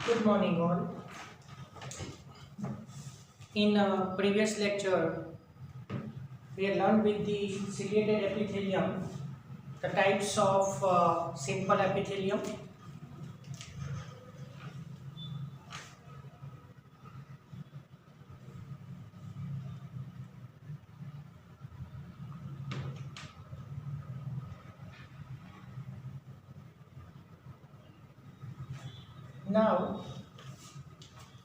Good morning, all. In a previous lecture, we had learned with the ciliated epithelium the types of simple epithelium. Now,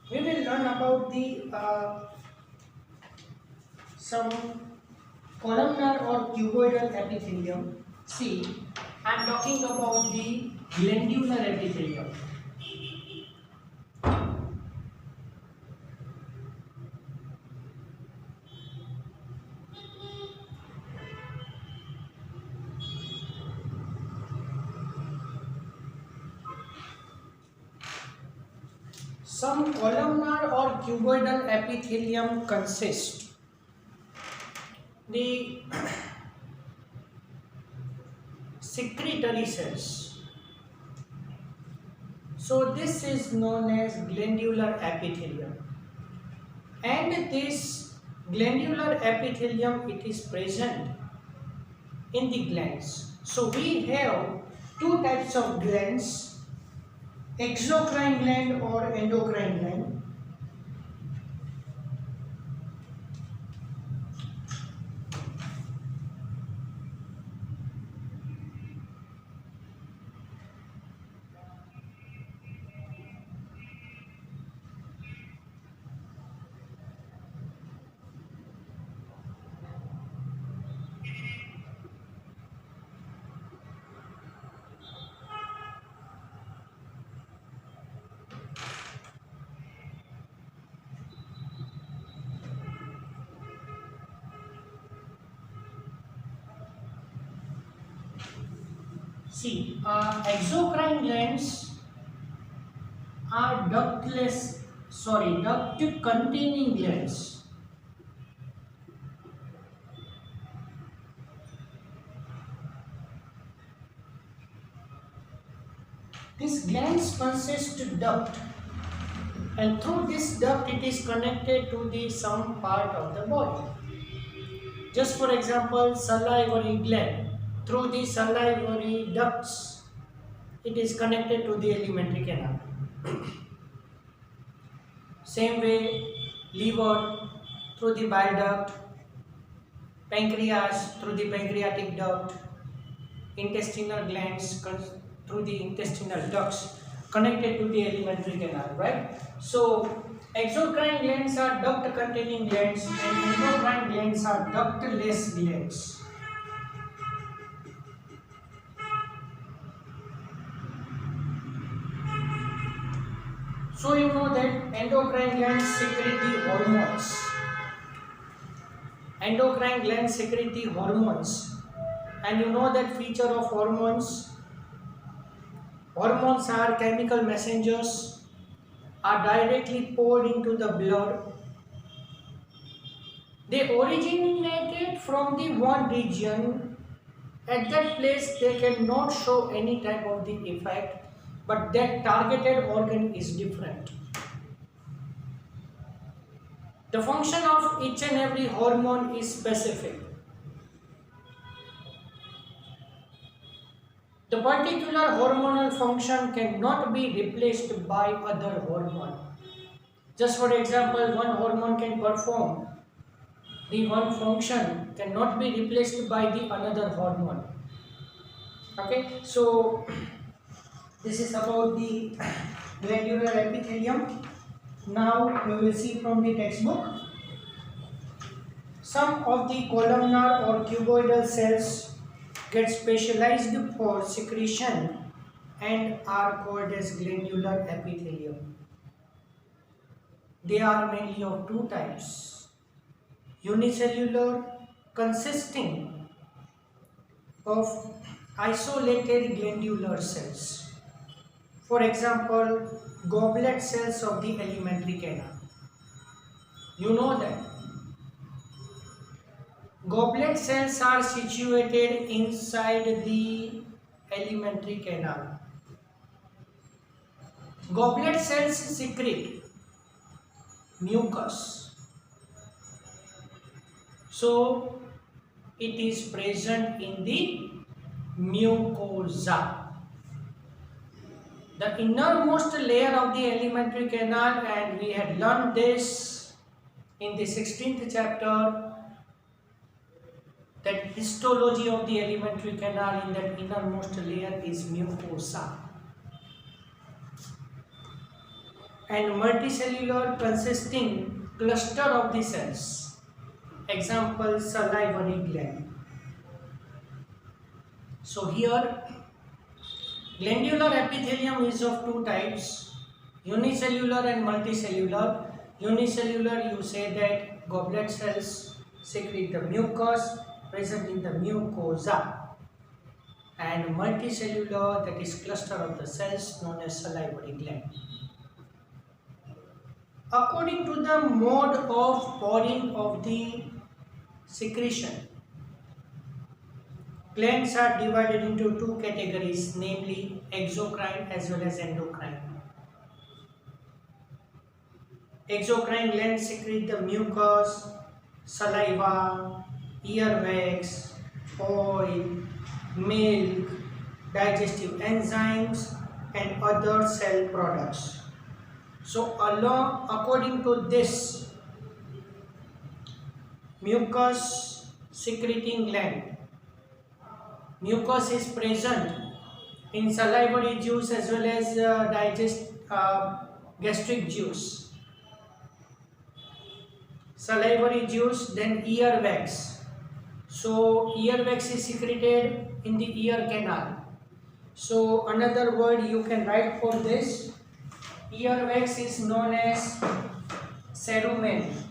we will learn about the some columnar or cuboidal epithelium. See, I am talking about the glandular epithelium. Some columnar or cuboidal epithelium consist the secretory cells. So this is known as glandular epithelium, and this glandular epithelium, it is present in the glands. So we have two types of glands, exocrine gland or endocrine gland. See, exocrine glands are duct containing glands. These glands consist duct, and through this duct it is connected to the some part of the body. Just for example, salivary gland, through the salivary ducts it is connected to the alimentary canal. Same way, liver through the bile duct, pancreas through the pancreatic duct, intestinal glands through the intestinal ducts connected to the alimentary canal, right? So exocrine glands are duct containing glands and endocrine glands are ductless glands. So you know that endocrine glands secrete the hormones. Endocrine glands secrete the hormones, and you know that feature of hormones. Hormones are chemical messengers, are directly poured into the blood. They originated from the one region. At that place they cannot show any type of the effect, but that targeted organ is different. The function of each and every hormone is specific. The particular hormonal function cannot be replaced by other hormone. Just for example, one hormone can perform the one function cannot be replaced by the another hormone. Okay, so this is about the glandular epithelium. Now we will see from the textbook. Some of the columnar or cuboidal cells get specialized for secretion and are called as glandular epithelium. They are mainly of two types: unicellular, consisting of isolated glandular cells. For example, goblet cells of the alimentary canal. You know that goblet cells are situated inside the alimentary canal. Goblet cells secrete mucus. So it is present in the mucosa, the innermost layer of the alimentary canal, and we had learned this in the 16th chapter, that histology of the alimentary canal in that innermost layer is mucosa. And multicellular consisting cluster of the cells. Example, salivary gland. So here glandular epithelium is of two types, unicellular and multicellular. Unicellular, you say that goblet cells secrete the mucus present in the mucosa, and multicellular, that is cluster of the cells known as salivary gland. According to the mode of pouring of the secretion, glands are divided into two categories, namely exocrine as well as endocrine. Exocrine glands secrete the mucus, saliva, earwax, oil, milk, digestive enzymes and other cell products. So according to this mucus secreting gland, mucus is present in salivary juice as well as gastric juice. Salivary juice, then earwax. So earwax is secreted in the ear canal. So another word you can write for this, earwax is known as cerumen.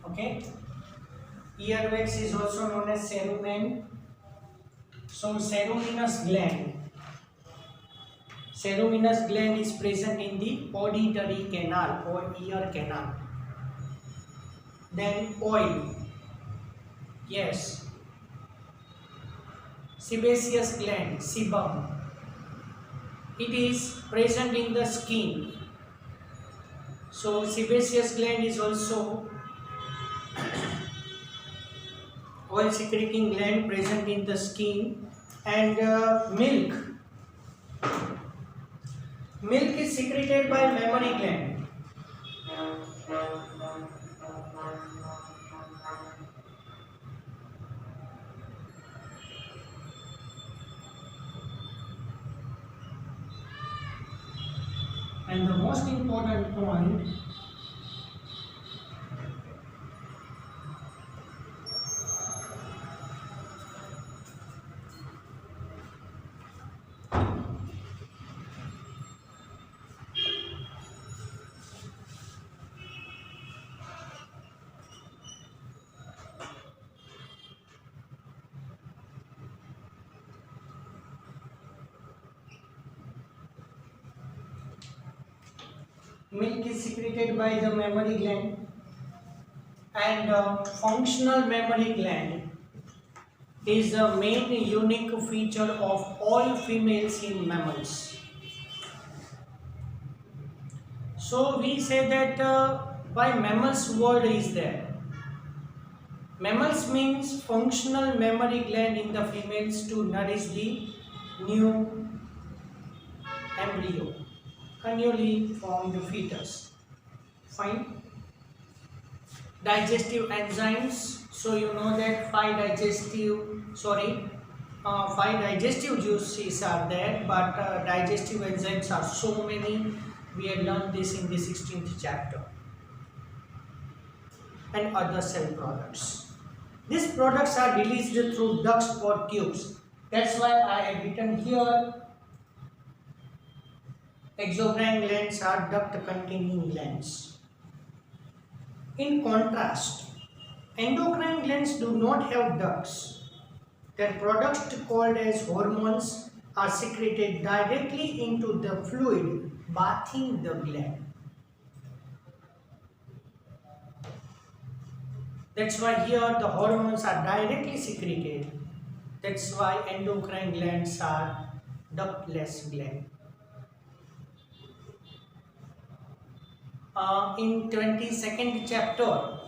Okay, earwax is also known as cerumen. So ceruminous gland is present in the auditory canal or ear canal. Then oil, yes, sebaceous gland, sebum, it is present in the skin. So sebaceous gland is also oil secreting gland present in the skin. And milk is secreted by mammary gland. And the most important point, milk is secreted by the mammary gland, and functional mammary gland is the main unique feature of all females in mammals. So we say that why mammals word is there. Mammals means functional mammary gland in the females to nourish the new embryo, a newly formed fetus. Fine. Digestive enzymes. So you know that five digestive juices are there, but digestive enzymes are so many. We had learned this in the 16th chapter. And other cell products. These products are released through ducts or tubes. That's why I have written here exocrine glands are duct containing glands. In contrast, endocrine glands do not have ducts. Their products called as hormones are secreted directly into the fluid bathing the gland. That's why here the hormones are directly secreted. That's why endocrine glands are ductless gland. In 22nd chapter,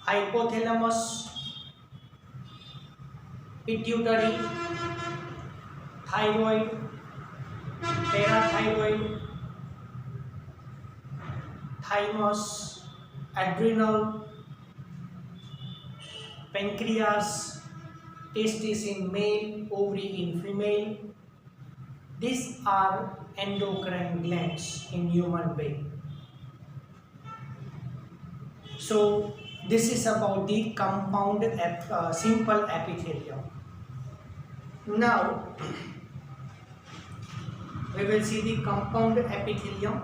hypothalamus, pituitary, thyroid, parathyroid, thymus, adrenal, pancreas, testis in male, ovary in female. These are endocrine glands in human being. So this is about the compound simple epithelium. Now we will see the compound epithelium.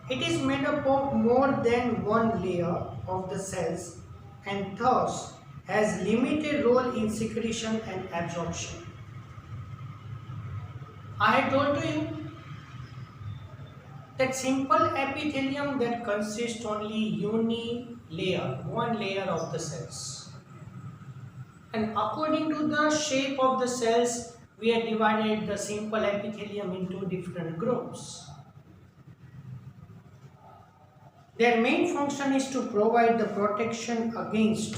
It is made up of more than one layer of the cells and thus has limited role in secretion and absorption. I had told to you that simple epithelium that consists only one layer of the cells. And according to the shape of the cells, we have divided the simple epithelium into different groups. Their main function is to provide the protection against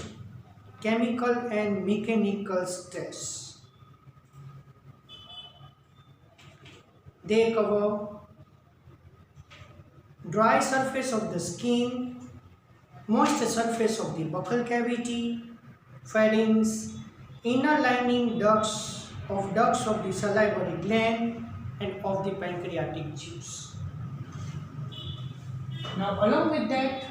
chemical and mechanical stress. They cover dry surface of the skin, moist surface of the buccal cavity, pharynx, inner lining ducts of the salivary gland and of the pancreatic juice. Now along with that,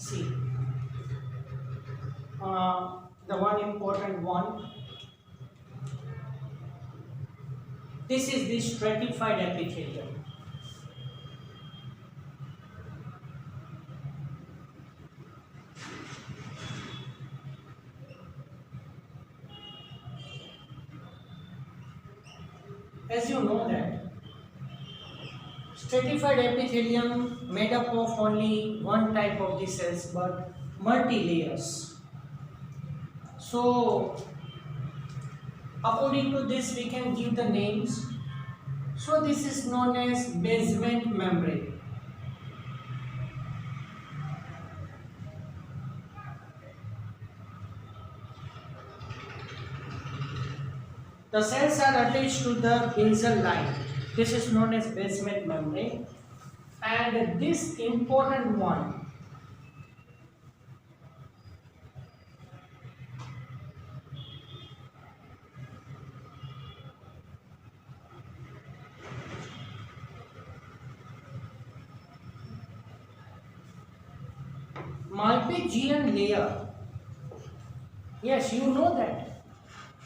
See, the one important one. This is the stratified epithelium. As you know that stratified epithelium made up of only one type of the cells but multi-layers. So according to this we can give the names. So this is known as basement membrane. The cells are attached to the basal line. This is known as basement membrane. And this important one, Malpighian layer. Yes, you know that.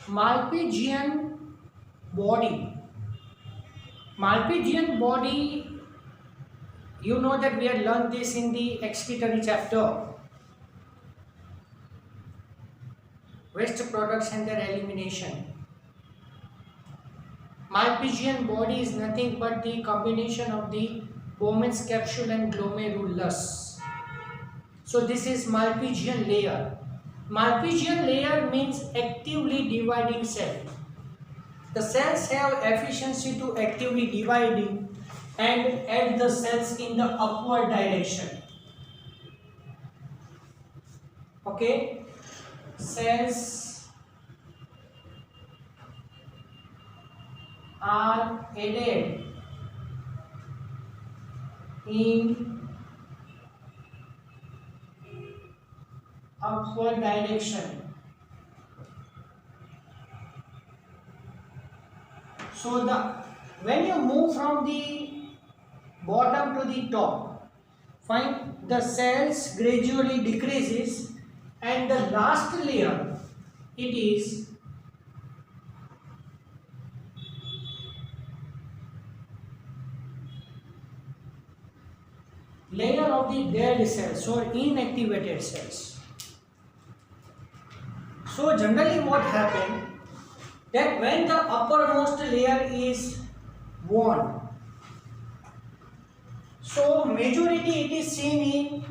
Malpighian body. Malpighian body, you know that we had learned this in the excretory chapter. Waste products and their elimination. Malpighian body is nothing but the combination of the Bowman's capsule and glomerulus. So this is Malpighian layer. Malpighian layer means actively dividing cell. The cells have efficiency to actively dividing and add the cells in the upward direction. Okay, cells are added in upward direction. So when you move from the bottom to the top, fine, the cells gradually decreases and the last layer it is layer of the dead cells or inactivated cells. So generally what happens that when the uppermost layer is worn, so majority it is seen in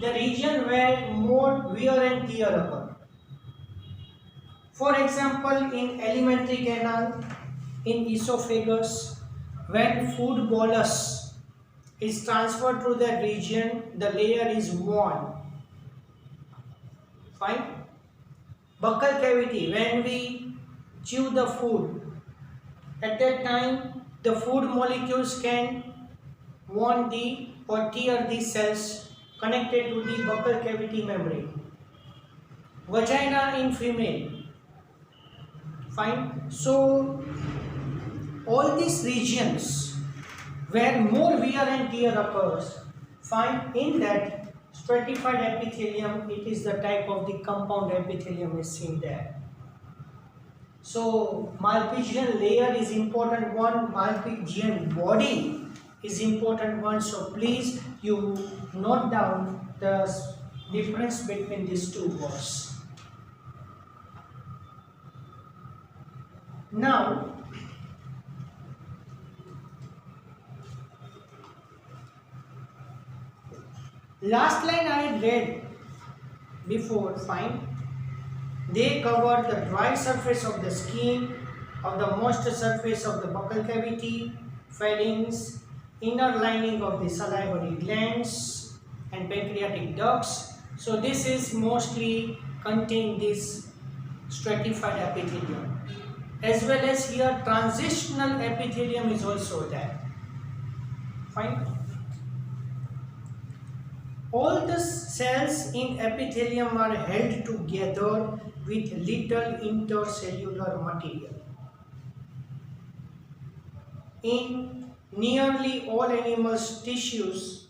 the region where more wear and tear occur. For example, in alimentary canal, in esophagus, when food bolus is transferred to that region, the layer is worn. Fine. Buccal cavity, when we chew the food, at that time the food molecules can wound the or tear the cells connected to the buccal cavity membrane. Vagina in female. Fine. So all these regions where more wear and tear occurs, fine, in that stratified epithelium, it is the type of the compound epithelium is seen there. So Malpighian layer is important one, Malpighian body is important one. So please you note down the difference between these two words. Now last line I had read before, fine. They cover the dry surface of the skin, of the moist surface of the buccal cavity, pharynx, inner lining of the salivary glands and pancreatic ducts. So this is mostly contain this stratified epithelium. As well as here transitional epithelium is also there. Fine. All the cells in epithelium are held together with little intercellular material. In nearly all animals' tissues,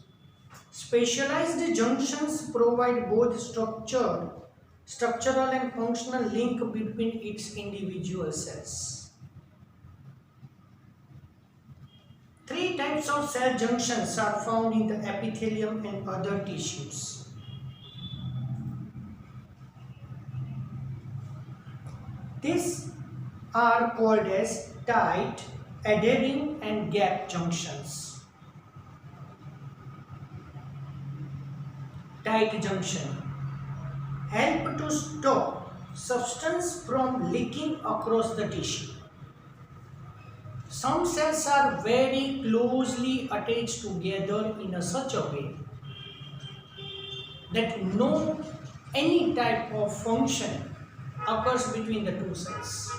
Specialized junctions provide both structural and functional link between its individual cells. Three types of cell junctions are found in the epithelium and other tissues. These are called as tight, adhering and gap junctions. Tight junction help to stop substance from leaking across the tissue. Some cells are very closely attached together in such a way that no any type of function occurs between the two cells.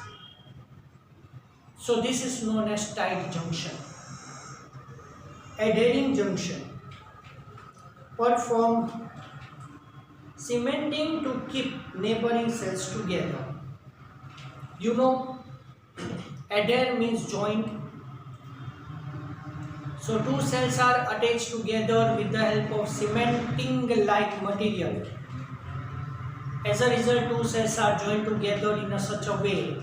So this is known as tight junction. Adhering junction perform cementing to keep neighboring cells together. You know, adhere means joint. So two cells are attached together with the help of cementing like material. As a result, two cells are joined together in such a way.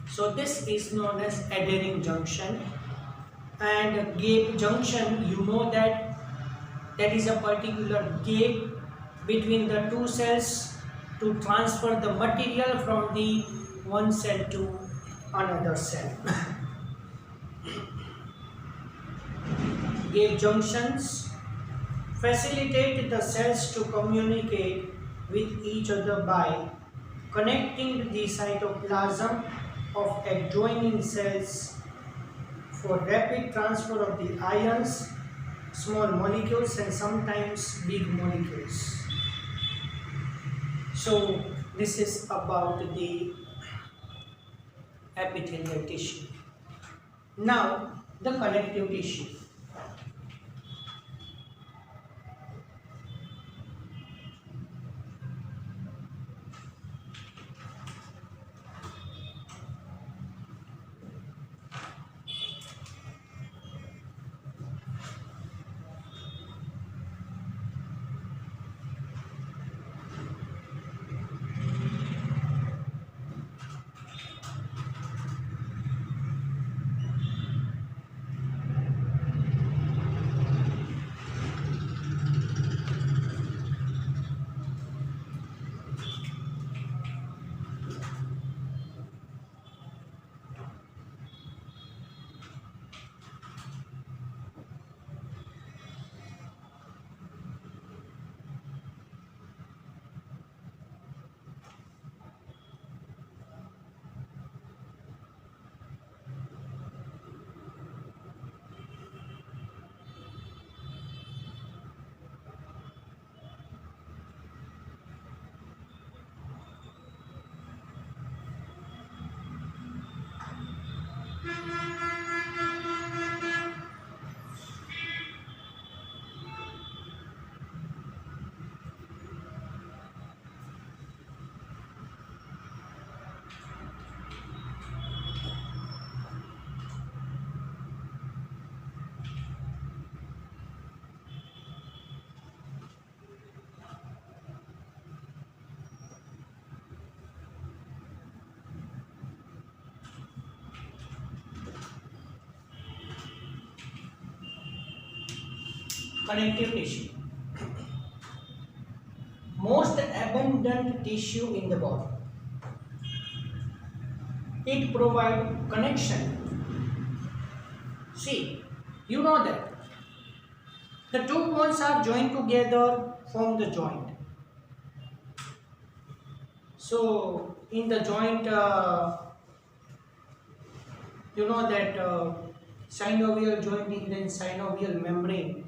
So this is known as adhering junction. And gap junction, you know that is a particular gap between the two cells to transfer the material from the one cell to another cell. Gap junctions facilitate the cells to communicate with each other by connecting the cytoplasm of adjoining cells for rapid transfer of the ions, small molecules and sometimes big molecules. So this is about the epithelial tissue. Now the connective tissue. Connective tissue. Most abundant tissue in the body. It provides connection. See, you know that the two bones are joined together, form the joint. So in the joint, you know that synovial joint, then synovial membrane,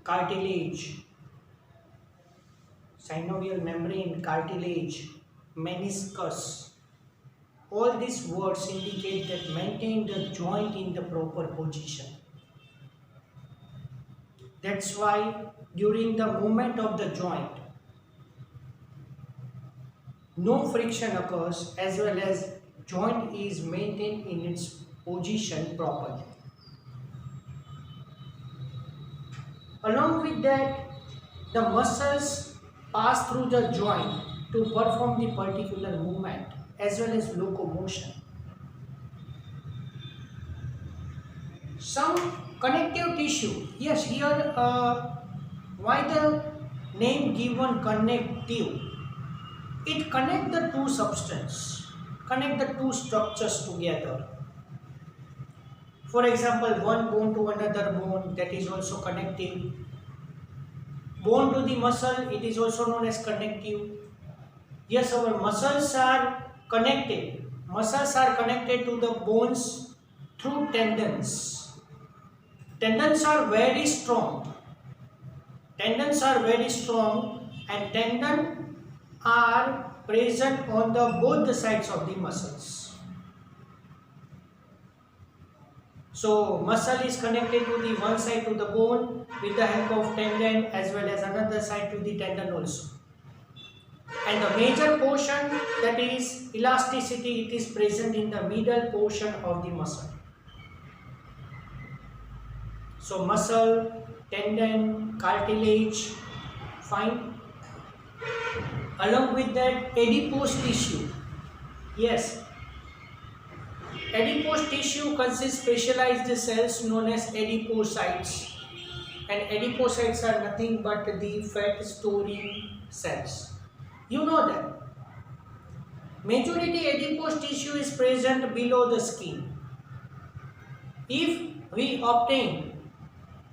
cartilage, synovial membrane, cartilage, meniscus. All these words indicate that maintain the joint in the proper position. That's why during the movement of the joint, no friction occurs, as well as joint is maintained in its position properly. Along with that, the muscles pass through the joint to perform the particular movement as well as locomotion. Some connective tissue. Yes, here why the name given connective? It connect the two substance, connect the two structures together. For example, one bone to another bone, that is also connective. Bone to the muscle, it is also known as connective. Yes, our muscles are connected. Muscles are connected to the bones through tendons. Tendons are very strong. Tendons are very strong, and tendon are present on the both the sides of the muscles. So muscle is connected to the one side to the bone with the help of tendon, as well as another side to the tendon also. And the major portion, that is elasticity, it is present in the middle portion of the muscle. So muscle, tendon, cartilage, fine. Along with that, adipose tissue. Yes, adipose tissue consists specialized cells known as adipocytes, and adipocytes are nothing but the fat storing cells. You know that majority adipose tissue is present below the skin. If we obtain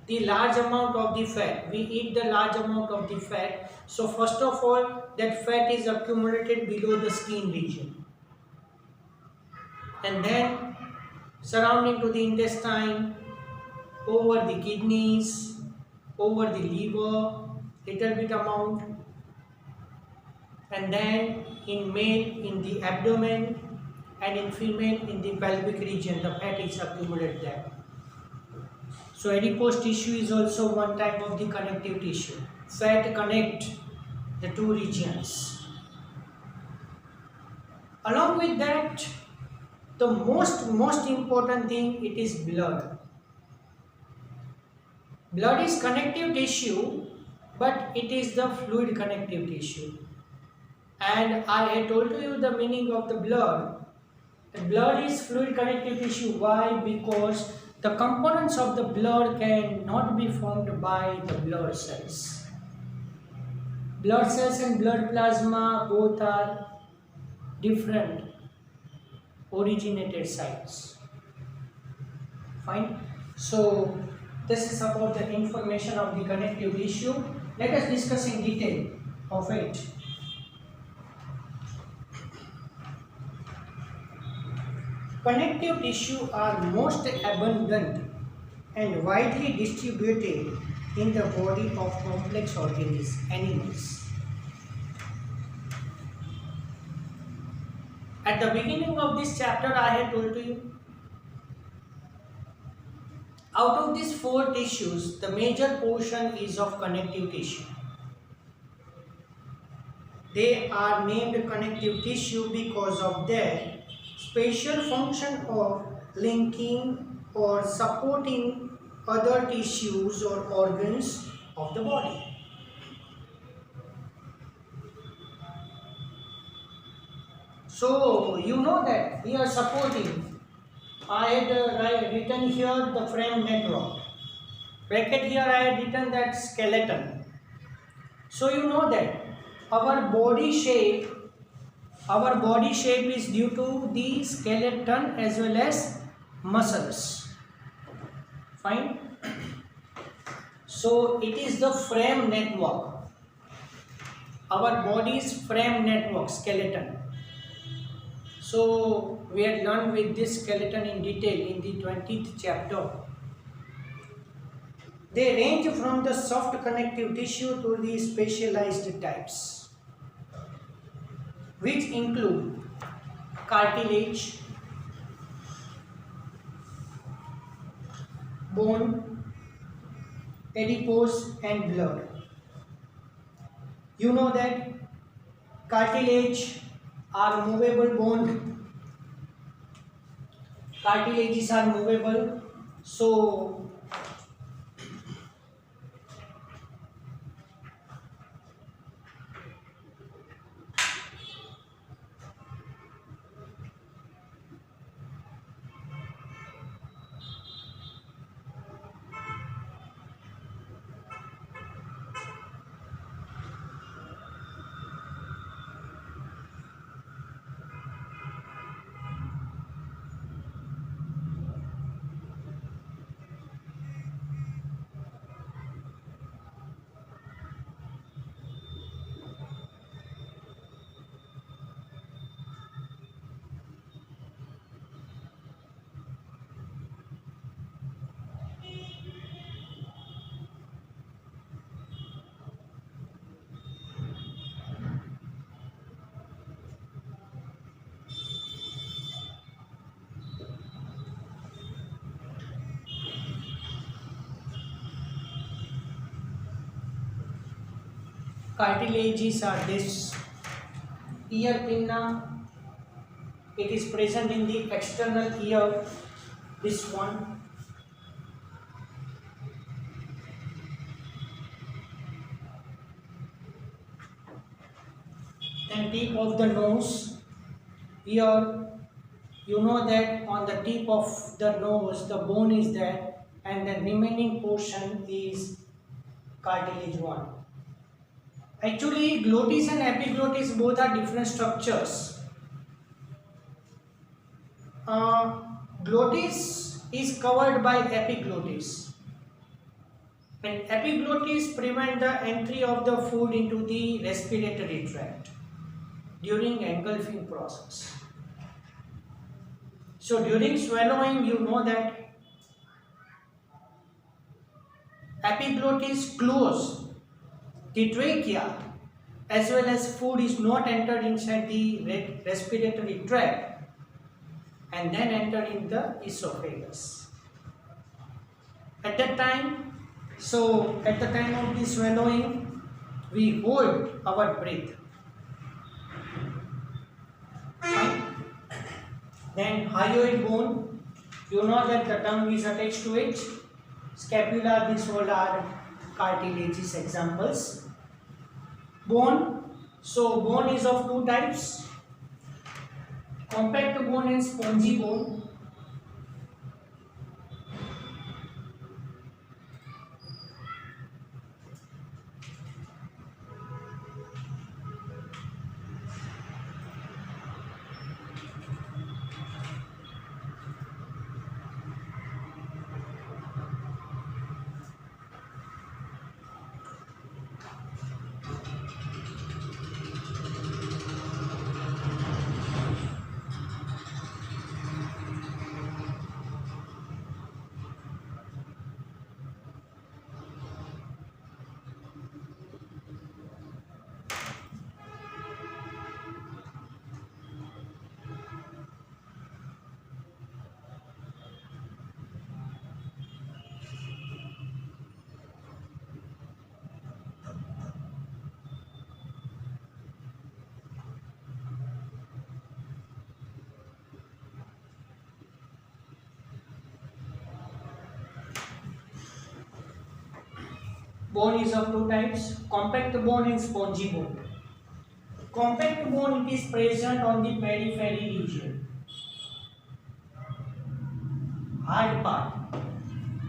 the large amount of the fat, we eat the large amount of the fat, so first of all that fat is accumulated below the skin region, and then surrounding to the intestine, over the kidneys, over the liver, little bit amount, and then in male in the abdomen, and in female in the pelvic region the fat is accumulated there. So adipose tissue is also one type of the connective tissue. Fat connect the two regions. Along with that, the most important thing, it is blood. Blood is connective tissue, but it is the fluid connective tissue. And I had told you the meaning of the blood. The blood is fluid connective tissue. Why? Because the components of the blood cannot be formed by the blood cells. Blood cells and blood plasma both are different originated sites. Fine. So this is about the information of the connective tissue. Let us discuss in detail of it. Connective tissue are most abundant and widely distributed in the body of complex organisms, animals. At the beginning of this chapter, I had told you, out of these four tissues, the major portion is of connective tissue. They are named connective tissue because of their special function of linking or supporting other tissues or organs of the body. So you know that we are supporting. I had written here the frame network. Bracket here I had written that skeleton. So you know that our body shape is due to the skeleton as well as muscles. Fine. So it is the frame network. Our body's frame network, skeleton. So we had learned with this skeleton in detail in the 20th chapter. They range from the soft connective tissue to the specialized types, which include cartilage, bone, adipose and blood. You know that cartilage are movable bone. Cartilages are movable. So cartilages are this ear pinna. It is present in the external ear, this one. Then tip of the nose. Here you know that on the tip of the nose the bone is there and the remaining portion is cartilage one. Actually glottis and epiglottis both are different structures. Glottis is covered by epiglottis, and epiglottis prevent the entry of the food into the respiratory tract during engulfing process. So during swallowing you know that epiglottis close the trachea as well as food is not entered inside the respiratory tract and then enter in the esophagus. At the time of the swallowing, we hold our breath. Fine. Then hyoid bone, you know that the tongue is attached to it. Scapula, these all are cartilages examples. Bone, so bone is of two types. Compact bone and spongy bone. Bone is of two types, compact bone and spongy bone. Compact bone, it is present on the periphery region, hard part,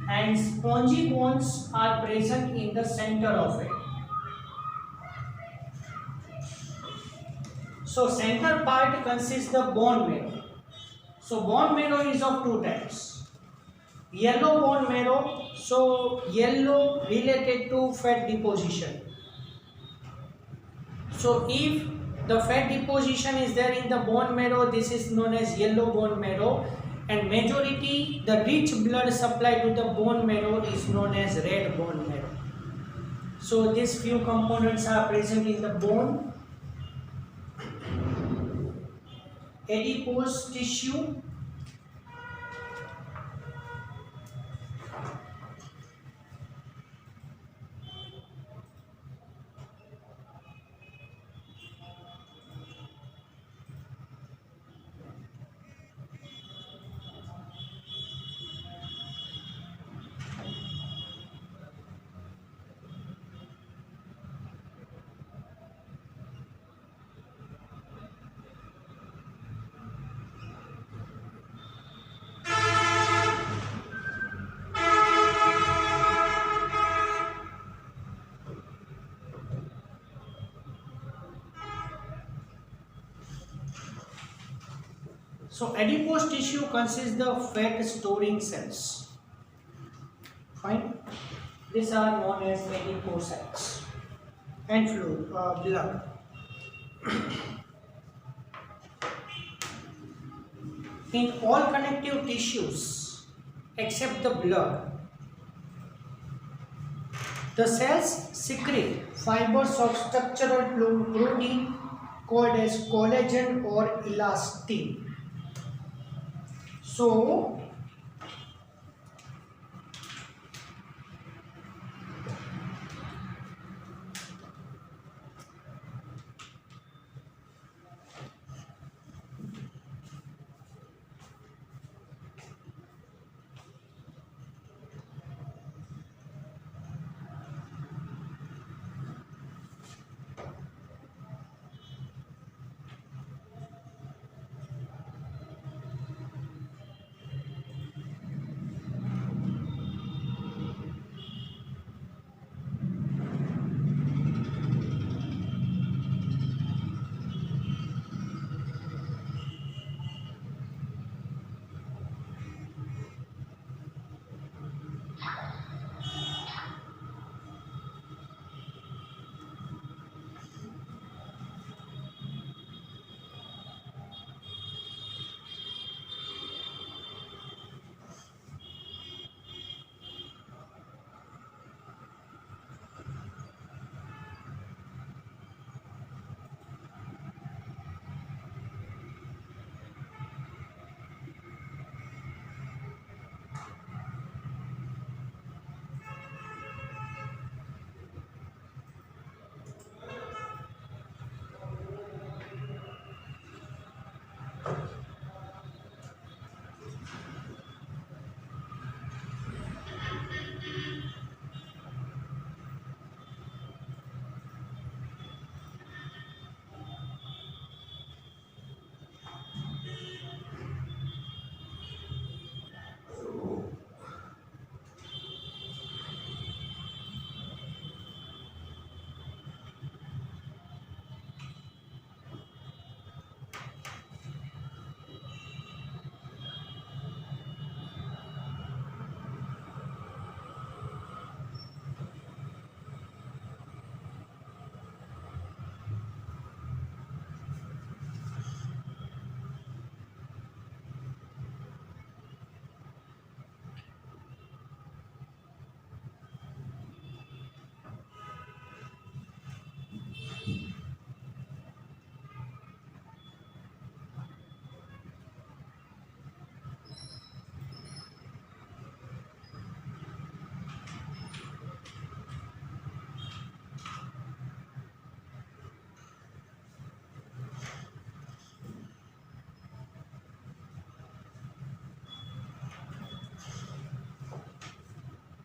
and spongy bones are present in the center of it. So center part consists of bone marrow. So bone marrow is of two types. Yellow bone marrow, so yellow related to fat deposition. So if the fat deposition is there in the bone marrow, this is known as yellow bone marrow, and majority the rich blood supply to the bone marrow is known as red bone marrow. So these few components are present in the bone. Adipose tissue, so adipose tissue consists of fat storing cells. Fine. These are known as adipocytes and fluid, blood. In all connective tissues except the blood, the cells secrete fibers of structural protein called as collagen or elastin. So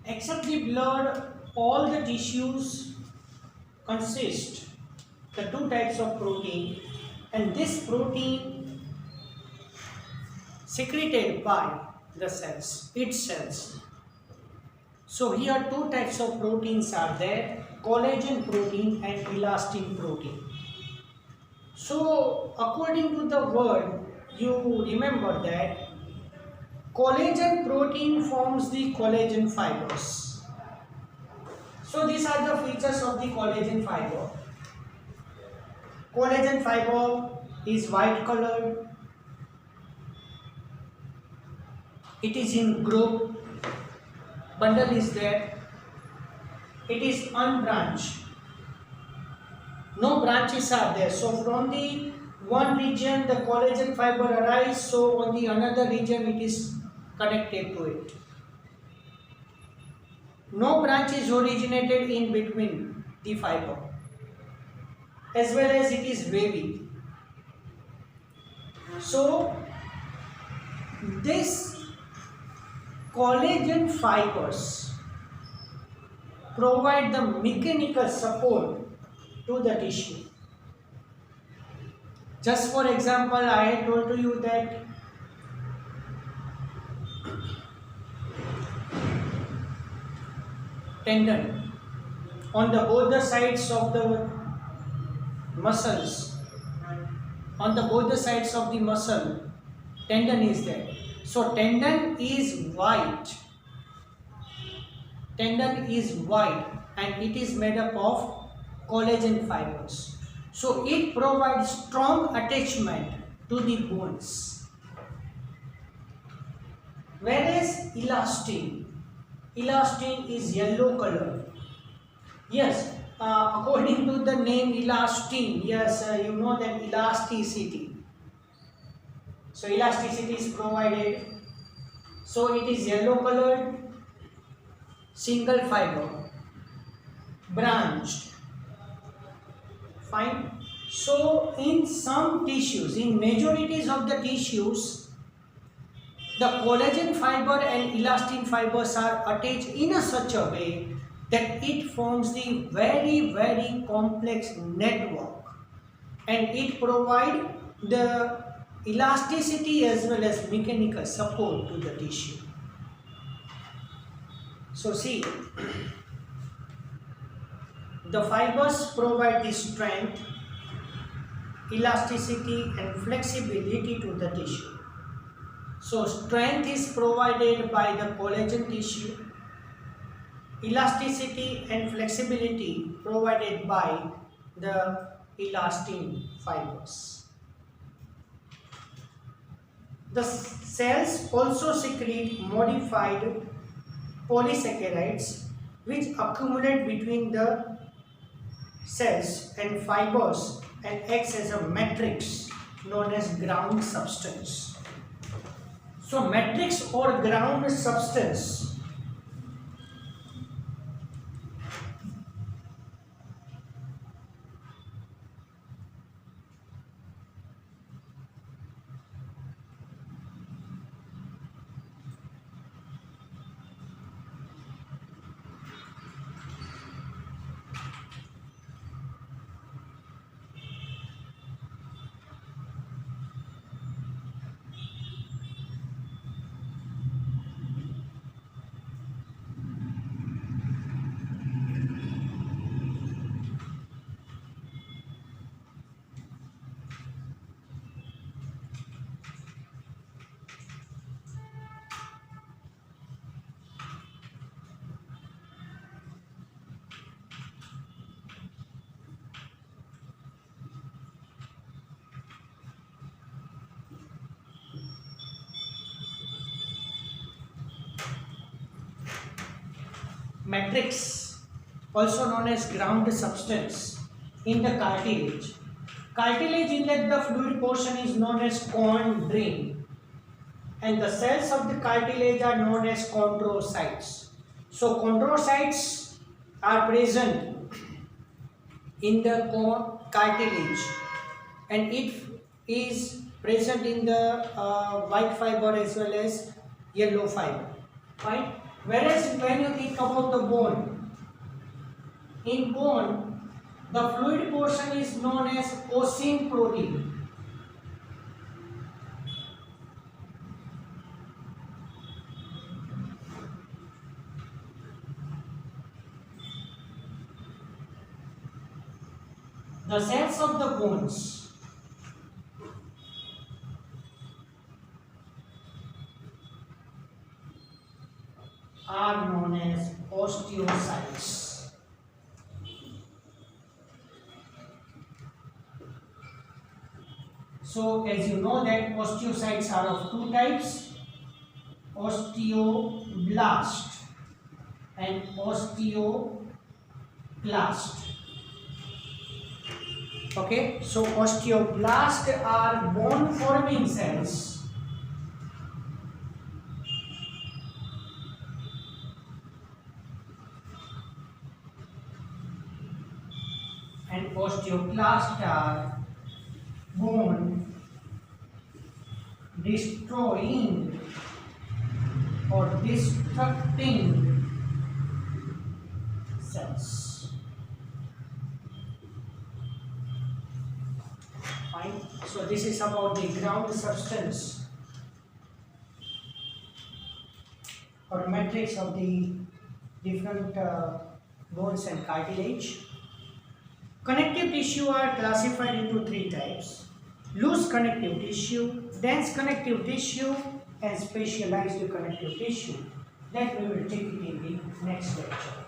Except the blood, all the tissues consist the two types of protein, and this protein secreted by the cells, its cells. So here two types of proteins are there, collagen protein and elastin protein. So according to the word, you remember that collagen protein forms the collagen fibers. So these are the features of the collagen fiber. Collagen fiber is white colored. It is in group. Bundle is there. It is unbranched. No branches are there. So from the one region the collagen fiber arises. So on the another region it is connected to it. No branch is originated in between the fiber. As well as it is wavy. So this collagen fibers provide the mechanical support to the tissue. Just for example, I had told to you that tendon on the both the sides of the muscles, on the both the sides of the muscle, tendon is there. So tendon is white. Tendon is white and it is made up of collagen fibers. So it provides strong attachment to the bones. Whereas elastin is yellow color. Yes, according to the name elastin, yes, you know that elasticity. So elasticity is provided. So it is yellow colored, single fiber, branched. Fine. So in some tissues, in majorities of the tissues, the collagen fiber and elastin fibers are attached in a such a way that it forms the very complex network, and it provides the elasticity as well as mechanical support to the tissue. So see, the fibers provide the strength, elasticity and flexibility to the tissue. So strength is provided by the collagen tissue, elasticity and flexibility provided by the elastin fibers. The cells also secrete modified polysaccharides which accumulate between the cells and fibers and acts as a matrix known as ground substance. So matrix or ground substance matrix, also known as ground substance, in the cartilage. Cartilage inlet, the fluid portion is known as chondrine, and the cells of the cartilage are known as chondrocytes. So chondrocytes are present in the cartilage, and it is present in the white fiber as well as yellow fiber. Fine. Whereas when you think about the bone, in bone, the fluid portion is known as osseous protein. The cells of the bones are known as osteocytes. So as you know that osteocytes are of two types, osteoblast and osteoclast. Okay, so osteoblasts are bone forming cells and osteoclasts are bone destroying or destructing cells. Fine. So this is about the ground substance or matrix of the different bones and cartilage. Connective tissue are classified into three types: loose connective tissue, dense connective tissue, and specialized connective tissue. That we will take it in the next lecture.